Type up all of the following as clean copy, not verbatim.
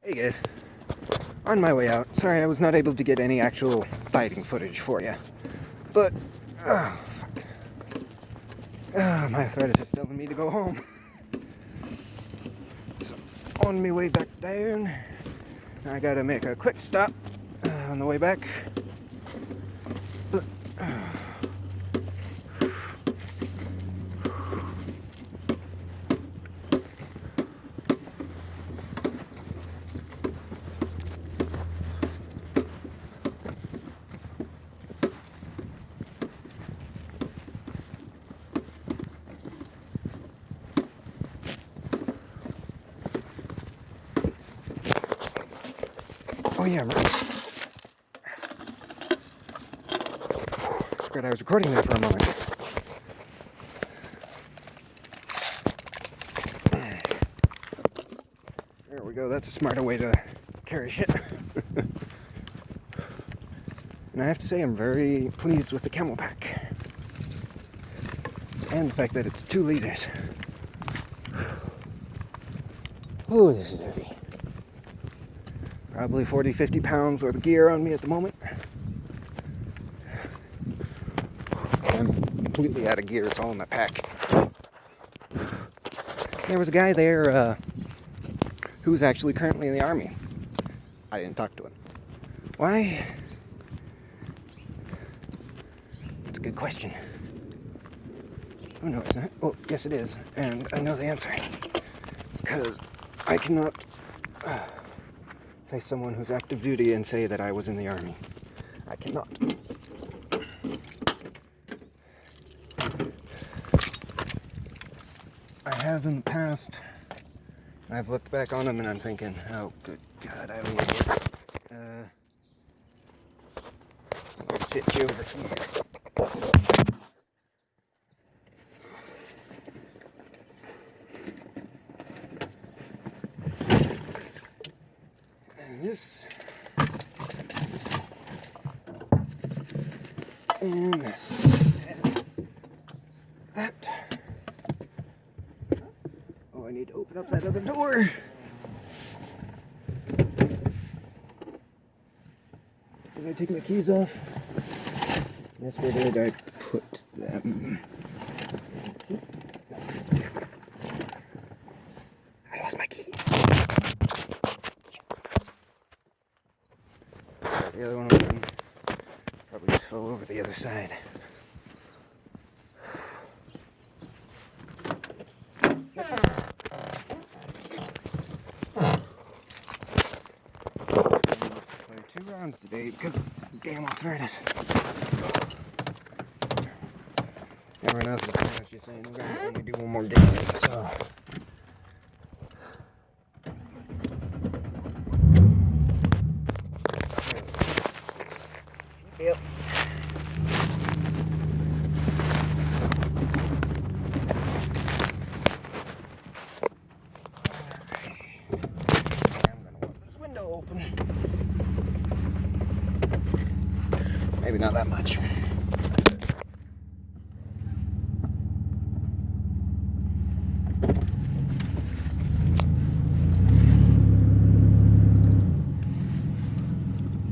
Hey guys, on my way out. Sorry I was not able to get any actual fighting footage for you, but fuck. My arthritis is telling me to go home. So on my way back down, I gotta make a quick stop on the way back. But, oh yeah, right. Forgot I was recording there for a moment. There we go, that's a smarter way to carry shit. And I have to say I'm very pleased with the camel pack. And the fact that it's 2 liters. Ooh, this is heavy. Probably 40-50 pounds worth of gear on me at the moment. I'm completely out of gear, it's all in that pack. There was a guy there who's actually currently in the army. I didn't talk to him. Why? That's a good question. Oh no, it's not. Well, yes it is, and I know the answer. It's because I cannot face someone who's active duty and say that I was in the army. I cannot. I have in the past. I've looked back on them and I'm thinking, oh good God, I don't get it. I'll sit you over here. And this. And this. And that. Oh, I need to open up that other door. Did I take my keys off? Yes, where did I put them? I lost my keys. The other one probably just fell over the other side. Play 2 rounds today because of damn arthritis. Everyone else is just saying we're going to only do 1 more game, so. Yep. I'm gonna want this window open. Maybe not that much.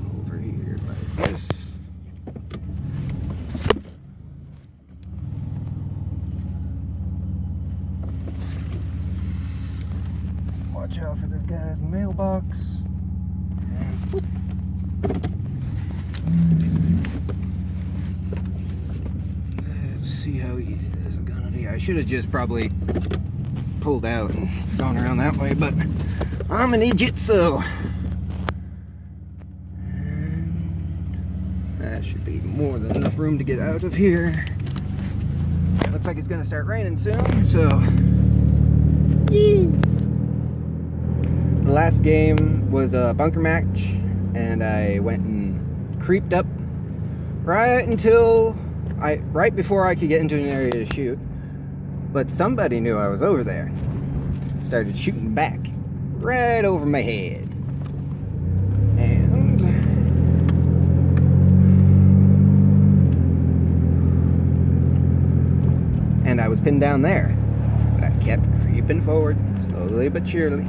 Over here like this. Watch out for this guy's mailbox. And whoop. Let's see how he is gonna do. I should have just probably pulled out and gone around that way, but I'm an idiot, so. And that should be more than enough room to get out of here. Looks like it's gonna start raining soon, so. Yee. The last game was a bunker match, and I went and creeped up right before I could get into an area to shoot. But somebody knew I was over there. Started shooting back right over my head. And I was pinned down there. But I kept creeping forward, slowly but surely.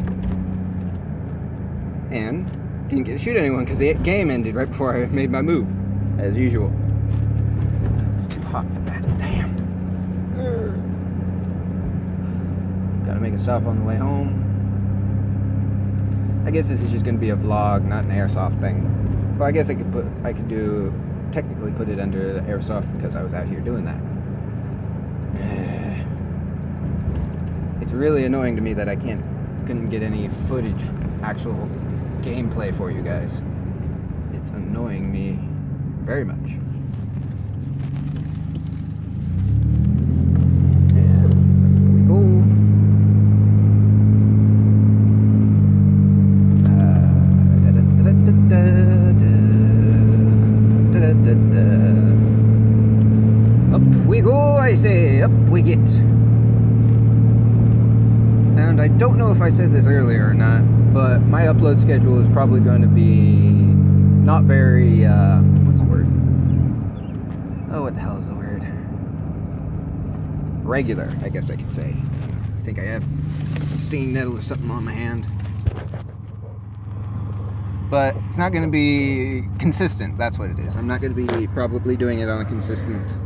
and didn't get to shoot anyone because the game ended right before I made my move, as usual. It's too hot for that. Damn. Gotta make a stop on the way home. I guess this is just gonna be a vlog, not an airsoft thing. Well, I guess I could technically put it under the airsoft because I was out here doing that. It's really annoying to me that I couldn't get any footage, actual gameplay for you guys. It's annoying me very much. And we go. Up we go, I say, up we get. And I don't know if I said this earlier or not, but my upload schedule is probably going to be not very, what's the word? Oh, what the hell is the word? Regular, I guess I could say. I think I have a stinging nettle or something on my hand. But it's not going to be consistent, that's what it is. I'm not going to be probably doing it on a consistent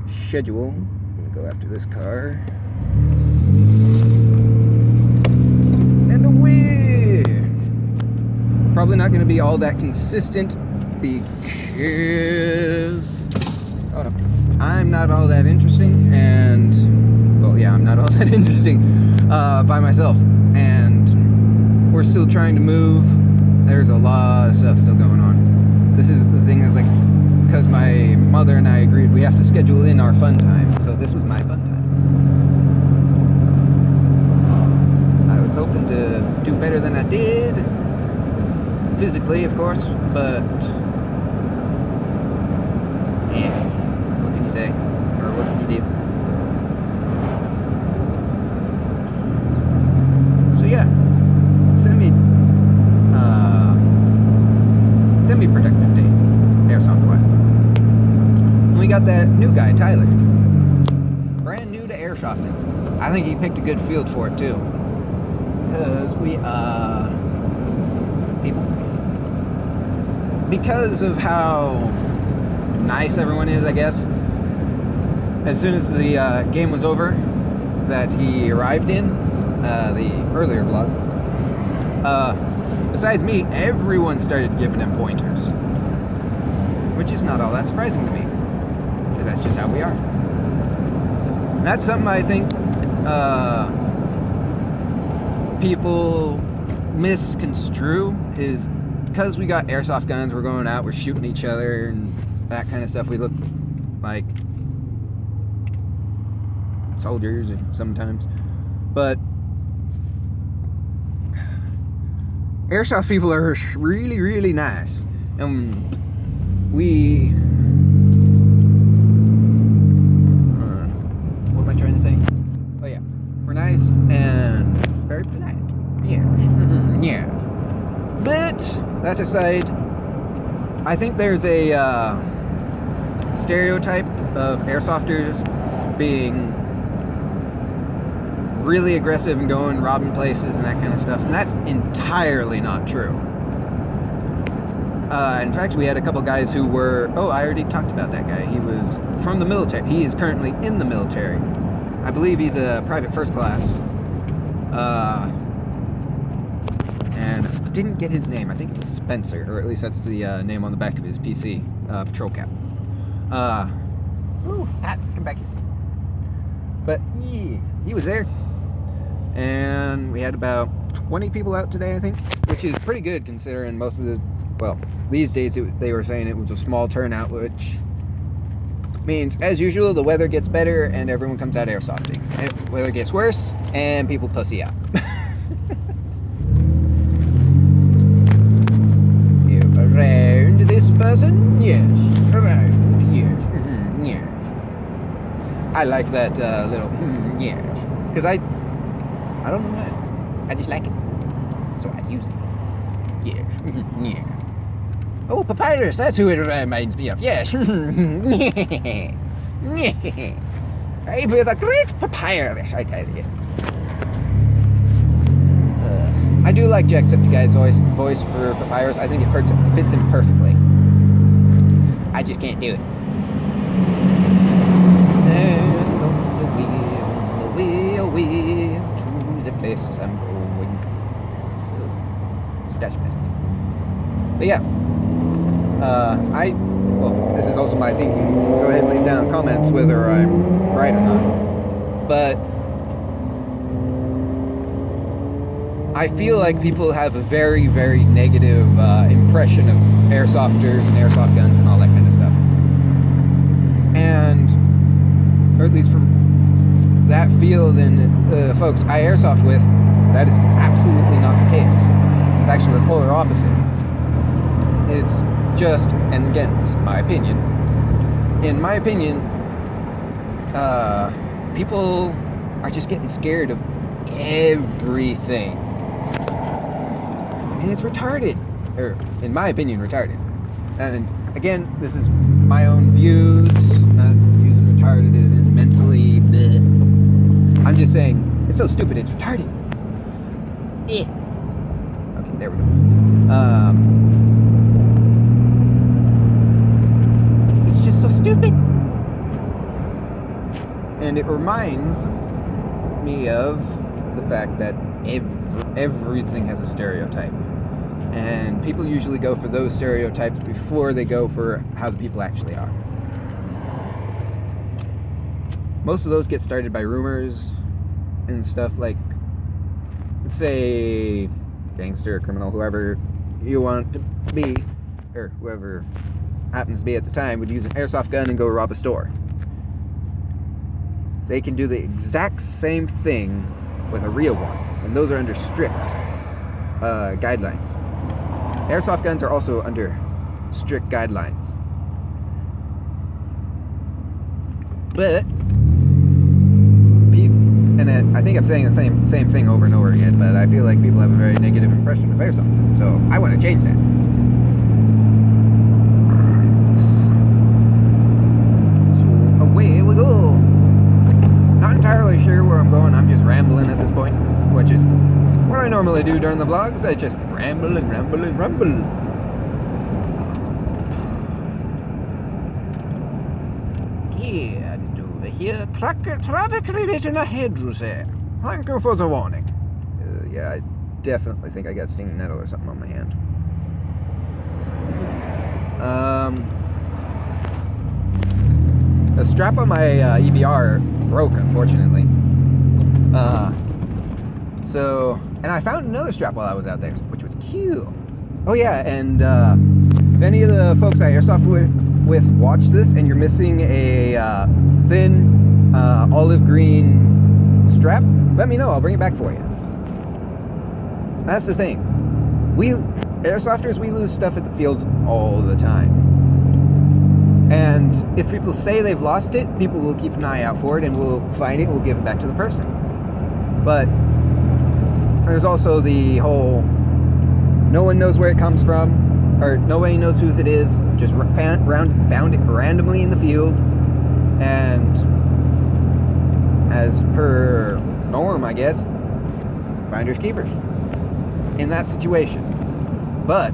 schedule. I'm going to go after this car. And away! Probably not going to be all that consistent because... oh no. I'm not all that interesting and... well, yeah, I'm not all that interesting by myself. And we're still trying to move. There's a lot of stuff still going on. This is the thing is like, because my mother and I agreed we have to schedule in our fun time. So this was my fun time. I was hoping to do better than I did. Physically, of course, but yeah, what can you say? Or what can you do? So yeah, semi-productive day, airsoft-wise. And we got that new guy, Tyler. Brand new to airsofting. I think he picked a good field for it, too. Because because of how nice everyone is, I guess. As soon as the game was over that he arrived in, the earlier vlog, besides me, everyone started giving him pointers. Which is not all that surprising to me. Because that's just how we are. And that's something I think people misconstrue, is because we got airsoft guns, we're going out, we're shooting each other and that kind of stuff. We look like soldiers sometimes. But airsoft people are really, really nice. And we... what am I trying to say? Oh yeah. We're nice and very polite. Yeah. Yeah. But, that aside, I think there's a stereotype of airsofters being really aggressive and going robbing places and that kind of stuff, and that's entirely not true. In fact, we had a couple guys who were... oh, I already talked about that guy. He was from the military. He is currently in the military. I believe he's a private first class. And I didn't get his name. I think it was Spencer, or at least that's the name on the back of his PC, patrol cap. Ooh, Pat, come back here. But yeah, he was there. And we had about 20 people out today, I think, which is pretty good considering most of the... well, these days they were saying it was a small turnout, which means, as usual, the weather gets better and everyone comes out airsofting. The weather gets worse and people pussy out. Around this person? Yes. Around, yes. Yes. I like that little yes. Because I don't know why. I just like it. So I use it. Yes. Yeah. Oh, papyrus, that's who it reminds me of. Yes. I be the great papyrus, I tell you. I do like Jacksepticeye's voice for Papyrus. I think it fits him perfectly. I just can't do it. And on the way to the place I'm going to. Scratch myself. But yeah, well, this is also my thinking. Go ahead and leave down comments whether I'm right or not. But I feel like people have a very, very negative impression of airsofters and airsoft guns and all that kind of stuff. And, or at least from that field and folks I airsoft with, that is absolutely not the case. It's actually the polar opposite. It's just, and again, it's my opinion. In my opinion, people are just getting scared of everything. And it's retarded. Or, in my opinion, retarded. And again, this is my own views. Not using retarded as in mentally bleh. I'm just saying, it's so stupid, it's retarded. Eh. Okay, there we go. It's just so stupid. And it reminds me of the fact that everything has a stereotype. And people usually go for those stereotypes before they go for how the people actually are. Most of those get started by rumors and stuff like, let's say, gangster, criminal, whoever you want to be, or whoever happens to be at the time, would use an airsoft gun and go rob a store. They can do the exact same thing with a real one, and those are under strict guidelines. Airsoft guns are also under strict guidelines. But and I think I'm saying the same thing over and over again, but I feel like people have a very negative impression of airsoft, so I want to change that. So away we go. Not entirely sure where I'm going. I'm just rambling at this point, which is what I normally do during the vlogs. I just ramble and ramble and ramble. And over here, traffic revision ahead, Jose. Thank you for the warning. Yeah, I definitely think I got stinging nettle or something on my hand. The strap on my EBR broke, unfortunately. And I found another strap while I was out there, which was cute. Oh yeah, and if any of the folks I airsoft with watch this and you're missing a thin olive green strap, let me know. I'll bring it back for you. That's the thing. We airsofters, we lose stuff at the fields all the time. And if people say they've lost it, people will keep an eye out for it and we'll find it and we'll give it back to the person. But there's also the whole no one knows where it comes from, or nobody knows whose it is, just found it randomly in the field, and as per norm, I guess, finders keepers in that situation. But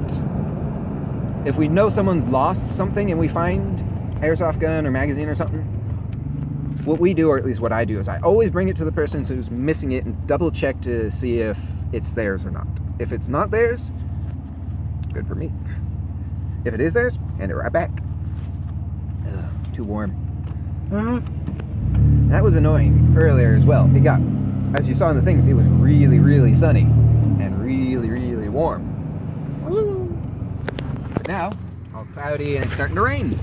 if we know someone's lost something and we find airsoft gun or magazine or something, what we do, or at least what I do, is I always bring it to the person who's missing it and double check to see if it's theirs or not. If it's not theirs, good for me. If it is theirs, hand it right back. Ugh, too warm. That was annoying earlier as well. It got, as you saw in the things, it was really, really sunny and really, really warm. But now, all cloudy and it's starting to rain.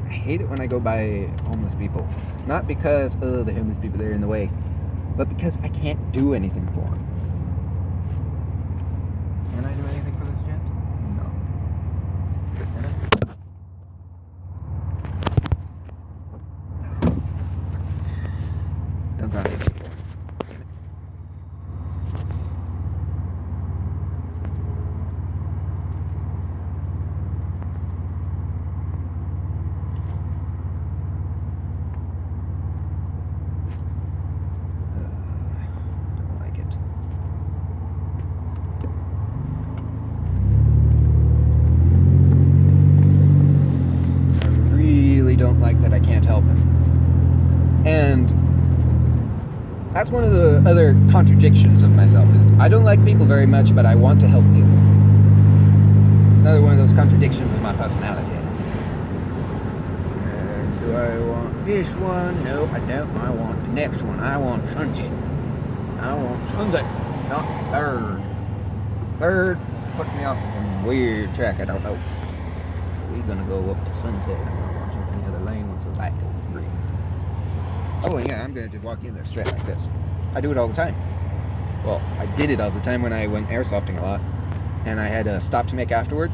I hate it when I go by homeless people. Not because, the homeless people, they're in the way, but because I can't do anything for them. Can I do anything for this gent? No. Can I? Don't got anything for him. Damn it. That's one of the other contradictions of myself is I don't like people very much, but I want to help people. Another one of those contradictions of my personality. Do I want this one? No, I don't. I want the next one. I want sunset. I want sunset, not third. Third put me off some weird track I don't know. We're gonna go up to sunset. I'm gonna watch over the other lane once the light goes green. Oh yeah, I'm gonna just walk in there straight like this. I do it all the time. Well, I did it all the time when I went airsofting a lot, and I had to stop to make afterwards,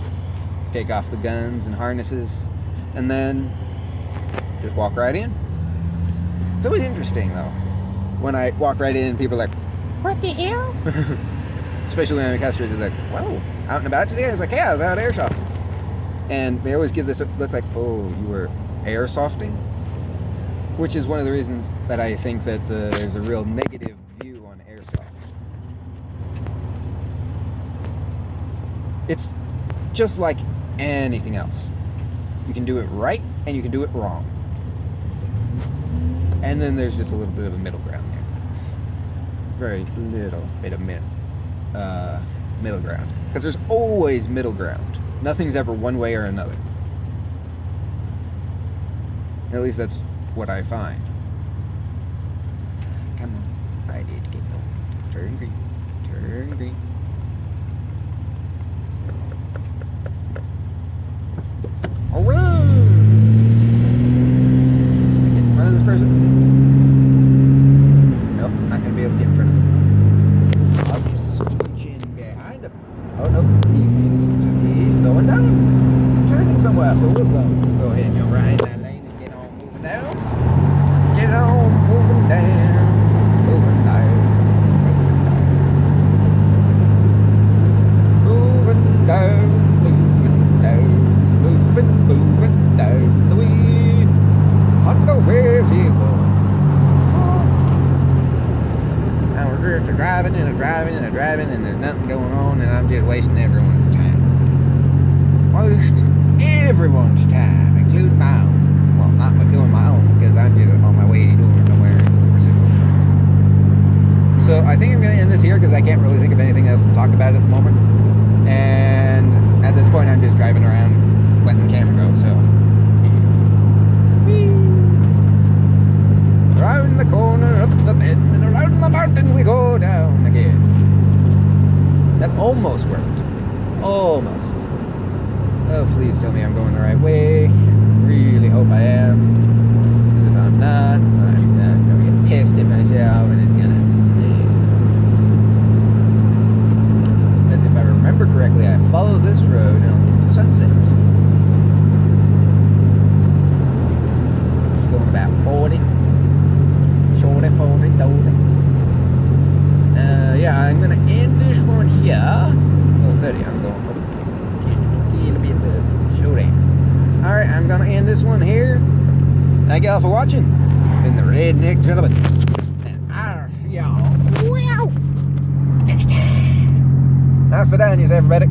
take off the guns and harnesses, and then just walk right in. It's always interesting though when I walk right in and people are like, "What the hell?" Especially when I'm a castrator, they're like, "Whoa, out and about today?" I was like, "Yeah, I was out airsofting." And they always give this look like, "Oh, you were airsofting?" Which is one of the reasons that I think that there's a real negative view on airsoft. It's just like anything else. You can do it right and you can do it wrong. And then there's just a little bit of a middle ground there. Very little bit of middle ground. Because there's always middle ground. Nothing's ever one way or another. At least that's what I find. Come on. I need to get going. Turn green. Turn green. Alright! Can I get in front of this person? Nope, I'm not going to be able to get in front of him. So I'll be scooching behind him. Oh no, he's slowing down. Turning somewhere, so we'll go ahead and go right in that lane and get on moving down. Get on moving down. Moving down. Moving down. Moving down. Moving down the way underwear vehicle. Now we're just driving and there's nothing going on, and I'm just wasting everyone's time. Wasting everyone's time, including my own. Well, not doing my own because I'm just on my way to doing nowhere. So I think I'm going to end this here because I can't really think of anything else to talk about at the moment. And at this point, I'm just driving around, letting the camera go. So, around the corner, up the bend, and around the mountain we go down again. That almost worked. Almost. Oh, please tell me I'm going the right way. I really hope I am. Because if I'm not, I'm going to get pissed at myself and it's going to sing. Because if I remember correctly, I follow this road and I'll get to sunset. Just going about 40. Shorty, 40, dolly. Yeah, I'm going to end this one here. Oh, 30. I'm going up. Alright, I'm going to end this one here. Thank y'all for watching. Been the Redneck Gentleman. And I'll see y'all next time. Nice for Daniels, everybody.